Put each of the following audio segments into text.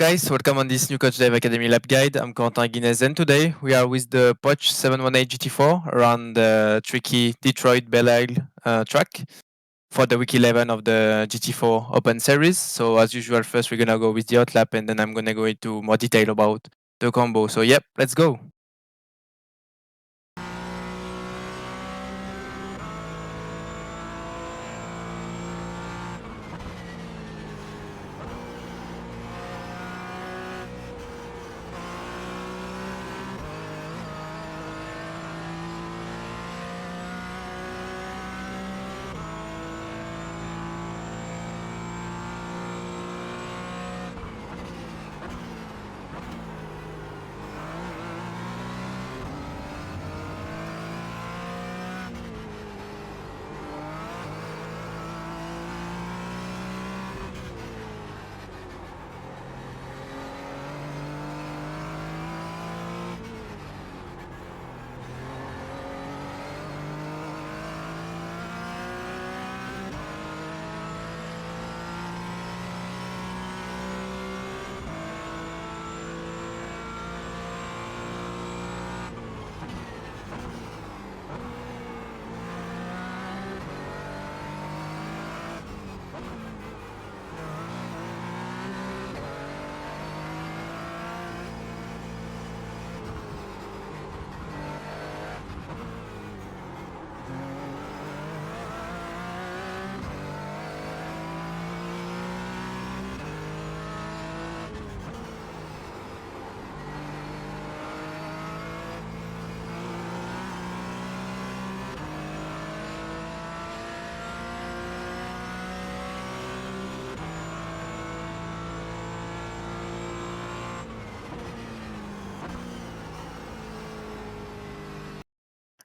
guys, welcome on this new Coach Dev Academy Lab Guide. I'm Quentin Guinness and today we are with the Porsche 718 GT4 around the tricky Detroit Belle track for the week 11 of the GT4 Open Series. So as usual, first we're gonna go with the hot lap and then I'm gonna go into more detail about the combo. So yep, let's go.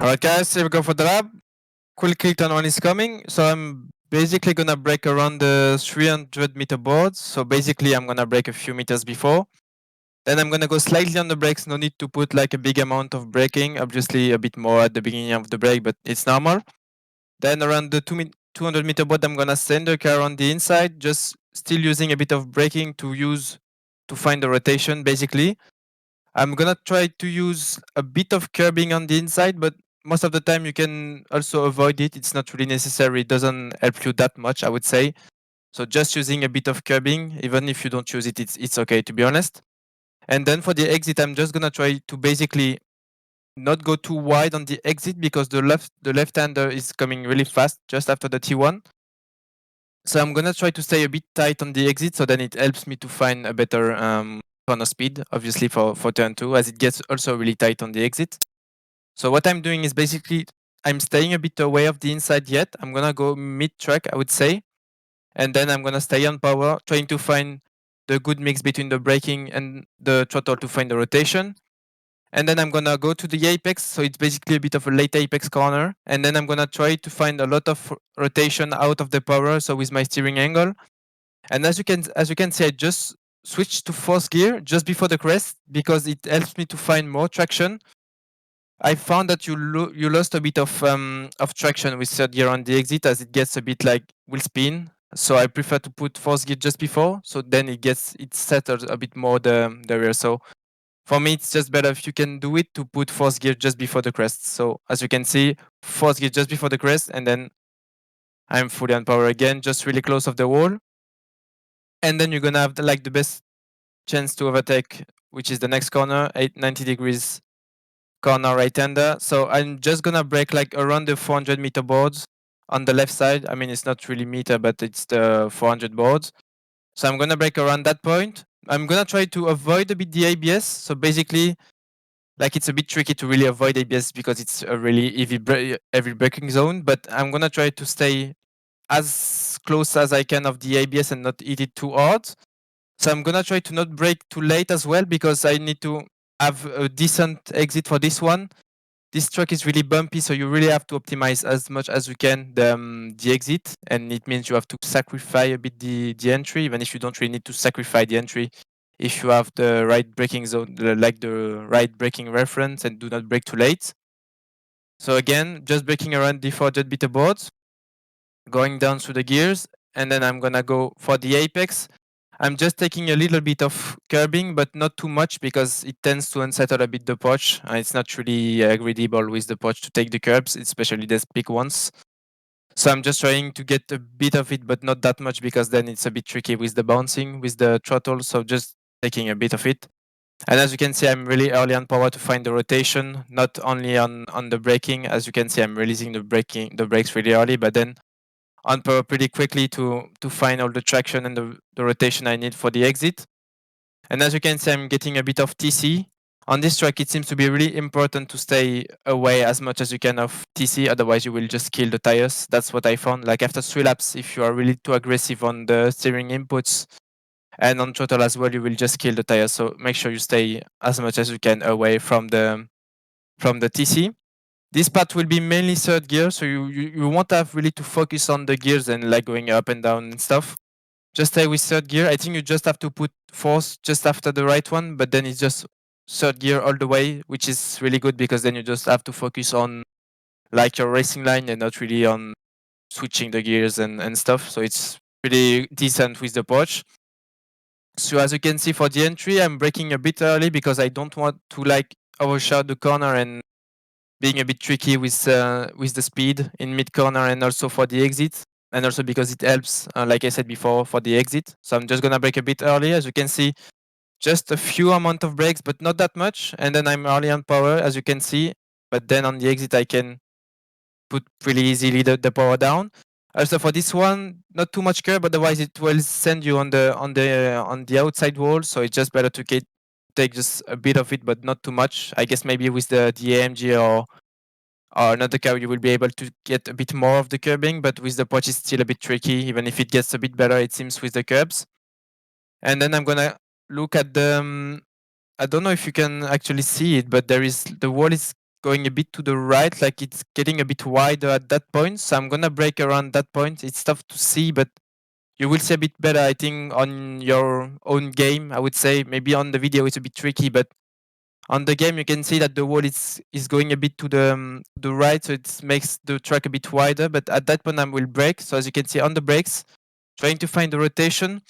Alright guys, here we go for the lap. Quickly turn one is coming. So I'm basically gonna brake around the 300-meter board. So basically I'm gonna brake a few meters before. Then I'm gonna go slightly on the brakes. No need to put like a big amount of braking. Obviously a bit more at the beginning of the brake, but it's normal. Then around the 200-meter board, I'm gonna send the car on the inside, just still using a bit of braking to find the rotation basically. I'm gonna try to use a bit of curbing on the inside, but most of the time you can also avoid it. It's not really necessary. It doesn't help you that much, I would say. So just using a bit of curbing, even if you don't use it, it's okay, to be honest. And then for the exit, I'm just gonna try to basically not go too wide on the exit because the left-hander is coming really fast just after the T1. So I'm gonna try to stay a bit tight on the exit, so then it helps me to find a better corner speed, obviously for turn 2, as it gets also really tight on the exit. So what I'm doing is basically I'm staying a bit away of the inside yet. I'm gonna go mid-track, I would say, and then I'm gonna stay on power, trying to find the good mix between the braking and the throttle to find the rotation. And then I'm gonna go to the apex, so it's basically a bit of a late apex corner. And then I'm gonna try to find a lot of rotation out of the power, so with my steering angle. And as you can see, I just switched to fourth gear just before the crest because it helps me to find more traction. I found that you lost a bit of traction with third gear on the exit as it gets a bit like wheel spin. So I prefer to put fourth gear just before, so then it settles a bit more the rear. So for me, it's just better if you can do it to put fourth gear just before the crest. So as you can see, fourth gear just before the crest, and then I'm fully on power again, just really close of the wall. And then you're gonna have the best chance to overtake, which is the next corner, 90 degrees corner right-hander. So I'm just gonna brake like around the 400-meter boards on the left side. I mean, it's not really meter, but it's the 400 boards. So I'm gonna brake around that point. I'm gonna try to avoid a bit the ABS. So basically, like it's a bit tricky to really avoid ABS because it's a really heavy braking zone. But I'm gonna try to stay as close as I can of the ABS and not hit it too hard. So I'm gonna try to not brake too late as well because I need to have a decent exit for this one. This track is really bumpy, so you really have to optimize as much as you can the exit, and it means you have to sacrifice a bit the entry, even if you don't really need to sacrifice the entry if you have the right braking zone, like the right braking reference, and do not brake too late. So again, just braking around the 400-meter boards, going down through the gears, and then I'm gonna go for the apex. I'm just taking a little bit of curbing, but not too much because it tends to unsettle a bit the Porsche. It's not really agreeable with the Porsche to take the curbs, especially these big ones. So I'm just trying to get a bit of it, but not that much because then it's a bit tricky with the bouncing, with the throttle. So just taking a bit of it. And as you can see, I'm really early on power to find the rotation, not only on the braking. As you can see, I'm releasing the brakes really early, but then on power pretty quickly to find all the traction and the rotation I need for the exit. And as you can see, I'm getting a bit of TC. On this track, it seems to be really important to stay away as much as you can of TC, otherwise you will just kill the tires. That's what I found. Like after 3 laps, if you are really too aggressive on the steering inputs and on throttle as well, you will just kill the tires. So make sure you stay as much as you can away from the TC. This part will be mainly third gear, so you won't have really to focus on the gears and like going up and down and stuff. Just stay with third gear. I think you just have to put fourth just after the right one, but then it's just third gear all the way, which is really good because then you just have to focus on like your racing line and not really on switching the gears and stuff. So it's pretty decent with the Porsche. So as you can see for the entry, I'm braking a bit early because I don't want to like overshoot the corner and being a bit tricky with the speed in mid corner and also for the exit, and also because it helps, like I said before, for the exit. So I'm just gonna brake a bit early. As you can see, just a few amount of brakes, but not that much. And then I'm early on power, as you can see. But then on the exit, I can put pretty easily the power down. Also for this one, not too much curb, otherwise it will send you on the outside wall. So it's just better to take just a bit of it, but not too much. I guess maybe with the AMG or another car, you will be able to get a bit more of the curbing, but with the Porsche, it's still a bit tricky, even if it gets a bit better, it seems, with the curbs. And then I'm gonna look at I don't know if you can actually see it, but the wall is going a bit to the right, like it's getting a bit wider at that point. So I'm gonna brake around that point. It's tough to see, but you will see a bit better, I think, on your own game. I would say maybe on the video it's a bit tricky, but on the game you can see that the wall is going a bit to the right, so it makes the track a bit wider. But at that point I will brake. So as you can see on the brakes, trying to find the rotation,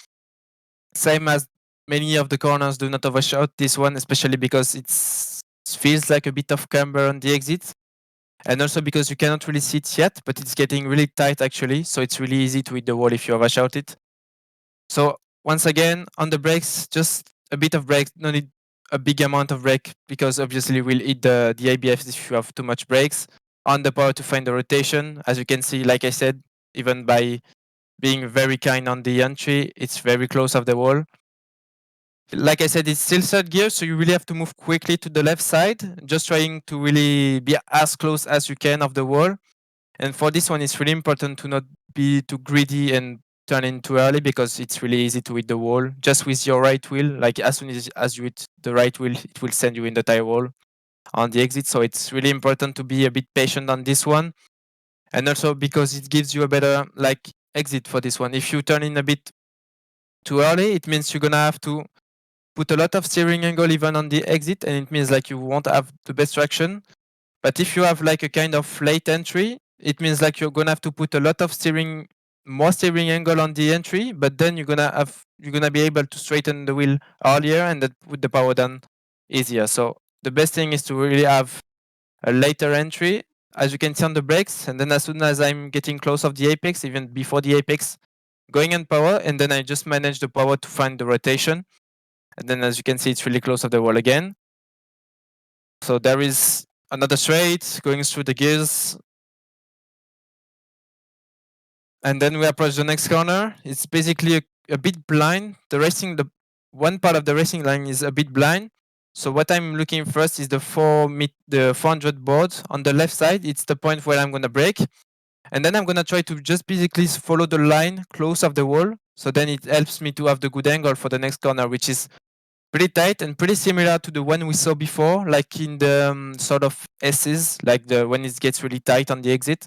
same as many of the corners, do not overshoot this one, especially because it feels like a bit of camber on the exit, and also because you cannot really see it yet, but it's getting really tight actually, so it's really easy to hit the wall if you overshoot it. So once again, on the brakes, just a bit of brake, no need a big amount of brake because obviously we'll hit the ABS if you have too much brakes. On the power to find the rotation, as you can see, like I said, even by being very kind on the entry, it's very close of the wall. Like I said, it's still third gear, so you really have to move quickly to the left side, just trying to really be as close as you can of the wall. And for this one, it's really important to not be too greedy and turn in too early because it's really easy to hit the wall just with your right wheel. Like as soon as you hit the right wheel, it will send you in the tire wall on the exit. So it's really important to be a bit patient on this one. And also because it gives you a better like exit for this one. If you turn in a bit too early, it means you're gonna have to put a lot of steering angle even on the exit, and it means like you won't have the best traction. But if you have like a kind of late entry, it means like you're gonna have to put a lot of more steering angle on the entry, but then you're gonna be able to straighten the wheel earlier and that put the power down easier. So the best thing is to really have a later entry, as you can see on the brakes, and then as soon as I'm getting close of the apex, even before the apex, going in power, and then I just manage the power to find the rotation. And then as you can see, it's really close of the wall again. So there is another straight going through the gears. And then we approach the next corner. It's basically a bit blind. The one part of the racing line is a bit blind. So what I'm looking first is the 400 board on the left side. It's the point where I'm gonna brake. And then I'm gonna try to just basically follow the line close of the wall. So then it helps me to have the good angle for the next corner, which is pretty tight and pretty similar to the one we saw before, like in the sort of S's, like when it gets really tight on the exit.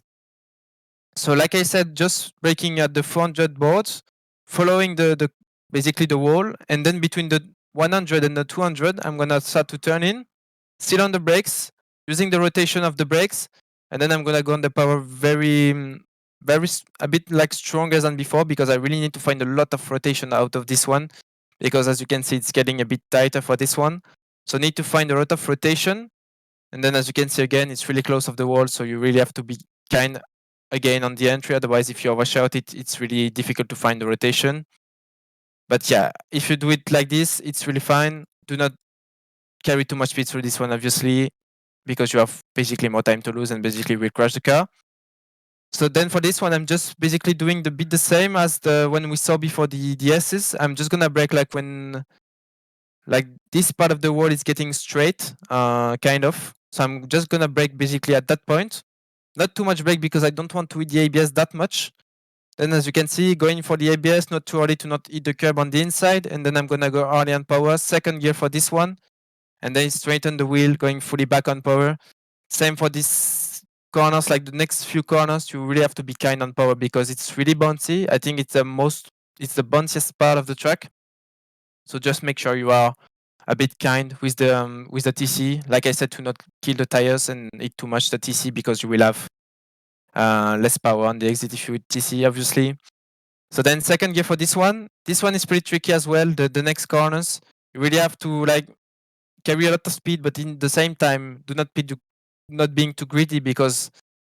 So like I said, just braking at the 400 boards, following the basically the wall, and then between the 100 and the 200, I'm gonna start to turn in, still on the brakes, using the rotation of the brakes, and then I'm gonna go on the power very a bit like stronger than before, because I really need to find a lot of rotation out of this one, because as you can see, it's getting a bit tighter for this one. So need to find a lot of rotation. And then as you can see again, it's really close off the wall. So you really have to be kind again on the entry. Otherwise, if you overshoot it, it's really difficult to find the rotation. But yeah, if you do it like this, it's really fine. Do not carry too much speed through this one, obviously, because you have basically more time to lose and basically will crash the car. So then for this one, I'm just basically doing the bit the same as the when we saw before the S's. I'm just gonna brake like when like this part of the wall is getting straight, kind of. So I'm just gonna brake basically at that point. Not too much brake because I don't want to hit the ABS that much. Then as you can see, going for the ABS, not too early to not hit the curb on the inside. And then I'm gonna go early on power, second gear for this one. And then straighten the wheel, going fully back on power. Same for these corners, like the next few corners, you really have to be kind on power because it's really bouncy. I think it's the bounciest part of the track. So just make sure you are a bit kind with the TC. Like I said, to not kill the tires and hit too much the TC because you will have less power on the exit if you hit TC, obviously. So then second gear for this one. This one is pretty tricky as well. The next corners, you really have to like carry a lot of speed, but in the same time, do not be not being too greedy because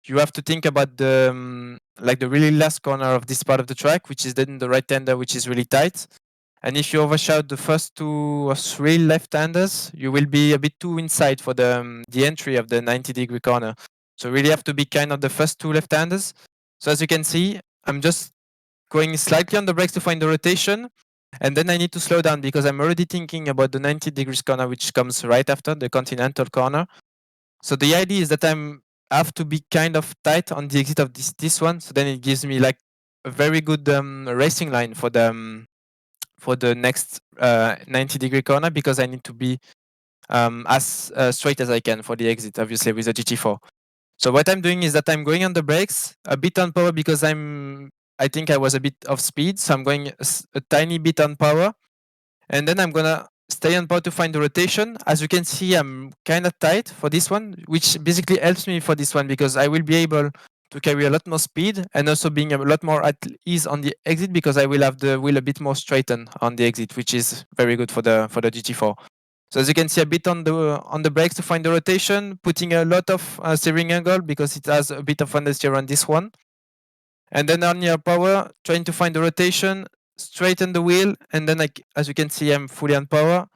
you have to think about the like the really last corner of this part of the track, which is then the right-hander, which is really tight. And if you overshoot the first 2 or 3 left-handers, you will be a bit too inside for the entry of the 90-degree corner. So really have to be kind of the first 2 left-handers. So as you can see, I'm just going slightly on the brakes to find the rotation. And then I need to slow down because I'm already thinking about the 90 degrees corner, which comes right after the continental corner. So the idea is that I have to be kind of tight on the exit of this one. So then it gives me like a very good racing line for the next 90-degree corner because I need to be as straight as I can for the exit, obviously with the GT4. So what I'm doing is that I'm going on the brakes, a bit on power because I think I was a bit off speed. So I'm going a tiny bit on power. And then I'm gonna stay on power to find the rotation. As you can see, I'm kind of tight for this one, which basically helps me for this one because I will be able to carry a lot more speed and also being a lot more at ease on the exit because I will have the wheel a bit more straightened on the exit, which is very good for the GT4. So as you can see, a bit on the brakes to find the rotation, putting a lot of steering angle because it has a bit of understeer on this one. And then on your power, trying to find the rotation, straighten the wheel, and then as you can see, I'm fully on power.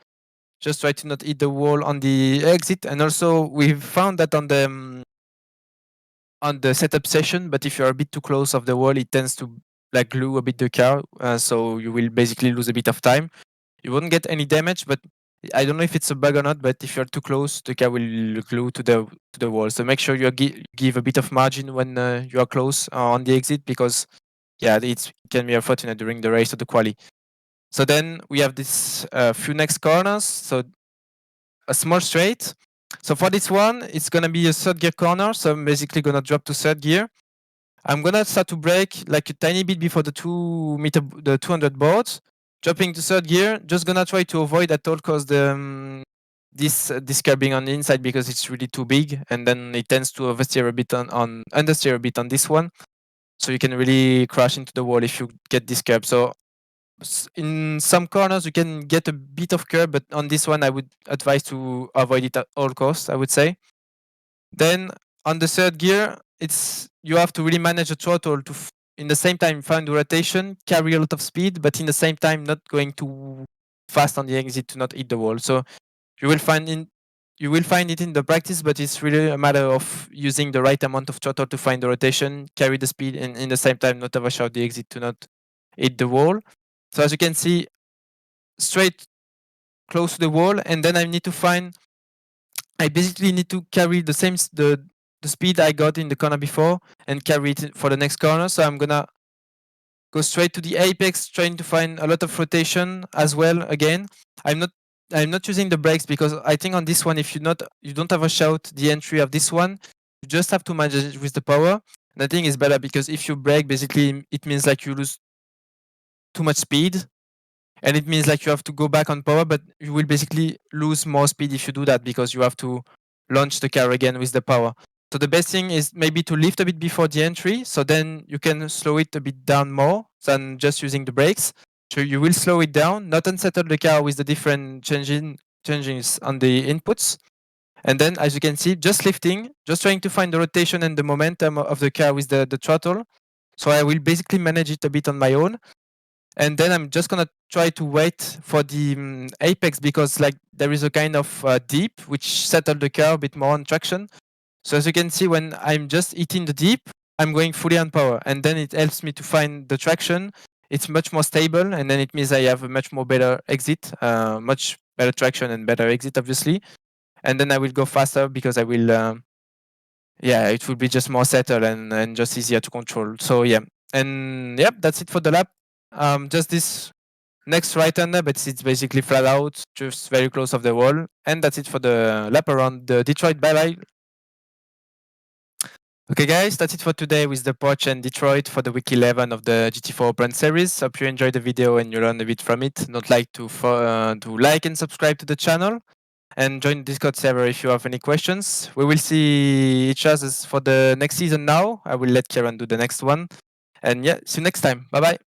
Just try to not hit the wall on the exit. And also, we've found that on the setup session, but if you're a bit too close of the wall, it tends to like glue a bit the car, so you will basically lose a bit of time. You won't get any damage, but I don't know if it's a bug or not. But if you're too close, the car will glue to the wall. So make sure you give a bit of margin when you are close on the exit because yeah, it can be unfortunate during the race or the quali. So then we have this few next corners. So a small straight. So for this one, it's gonna be a third gear corner. So I'm basically gonna drop to third gear. I'm gonna start to brake like a tiny bit before the 200 boards. Dropping to third gear. Just gonna try to avoid at all costs this curbing on the inside because it's really too big, and then it tends to oversteer a bit understeer a bit on this one. So you can really crash into the wall if you get this curb. So in some corners you can get a bit of curb, but on this one I would advise to avoid it at all costs, I would say. Then on the third gear, you have to really manage the throttle to in the same time find the rotation, carry a lot of speed, but in the same time not going too fast on the exit to not hit the wall. So you will find it in the practice, but it's really a matter of using the right amount of throttle to find the rotation, carry the speed, and in the same time not overshoot the exit to not hit the wall. So as you can see, straight close to the wall, and then I basically need to carry the speed I got in the corner before and carry it for the next corner. So I'm gonna go straight to the apex, trying to find a lot of rotation as well. Again, I'm not using the brakes because I think on this one, if you don't overshoot the entry of this one, you just have to manage it with the power. And I think it's better because if you brake, basically it means like you lose too much speed, and it means like you have to go back on power, but you will basically lose more speed if you do that because you have to launch the car again with the power. So the best thing is maybe to lift a bit before the entry, so then you can slow it a bit down more than just using the brakes. So you will slow it down, not unsettle the car with the different changes on the inputs. And then, as you can see, just lifting, just trying to find the rotation and the momentum of the car with the throttle. So I will basically manage it a bit on my own. And then I'm just gonna try to wait for the apex, because like there is a kind of dip which settle the car a bit more on traction. So as you can see, when I'm just hitting the dip, I'm going fully on power, and then it helps me to find the traction. It's much more stable, and then it means I have a much more better exit, much better traction and better exit, obviously. And then I will go faster because I will, yeah, it will be just more settled and just easier to control. So yeah, and yep, that's it for the lap. Just this next right hander, but it's basically flat out, just very close of the wall. And that's it for the lap around the Detroit. Bye bye. Okay, guys, that's it for today with the Porsche and Detroit for the week 11 of the GT4 Open Series. Hope you enjoyed the video and you learned a bit from it. Don't like to like and subscribe to the channel and join the Discord server if you have any questions. We will see each other for the next season now. I will let Kieran do the next one. And yeah, see you next time. Bye bye.